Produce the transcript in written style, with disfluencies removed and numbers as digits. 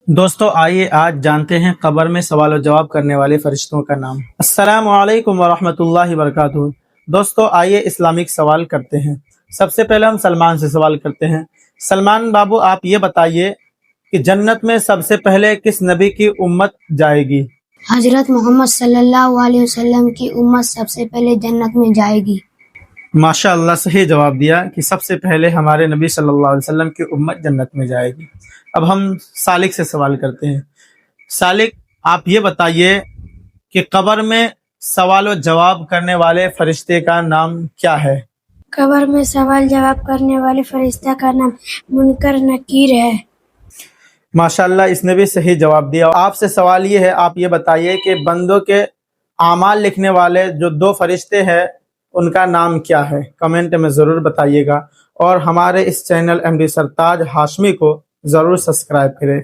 दोस्तों आइए आज जानते हैं कब्र में सवाल और जवाब करने वाले फरिश्तों का नाम। अस्सलामु अलैकुम वरहमतुल्लाहि वबरकातुहू। दोस्तों आइए इस्लामिक सवाल करते हैं। सबसे पहले हम सलमान से सवाल करते हैं। सलमान बाबू, आप ये बताइए कि जन्नत में सबसे पहले किस नबी की उम्मत जाएगी? हजरत मोहम्मद सल्लल्लाहु अलैहि वसल्लम की उम्मत सबसे पहले जन्नत में जाएगी। माशाअल्लाह, सही जवाब दिया कि सबसे पहले हमारे नबी सल्लल्लाहु अलैहि वसल्लम की उम्मत जन्नत में जाएगी। अब हम सालिक से सवाल करते हैं। सालिक, आप ये बताइए कि कब्र में सवाल और जवाब करने वाले फरिश्ते का नाम क्या है? कब्र में सवाल जवाब करने वाले फरिश्ता का नाम मुनकर नकीर है। माशाअल्लाह, इसने भी सही जवाब दिया। आपसे सवाल ये है, आप ये बताइए कि बंदों के आमाल लिखने वाले जो दो फरिश्ते हैं उनका नाम क्या है? कमेंट में ज़रूर बताइएगा और हमारे इस चैनल एमडी सरताज हाशमी को ज़रूर सब्सक्राइब करें।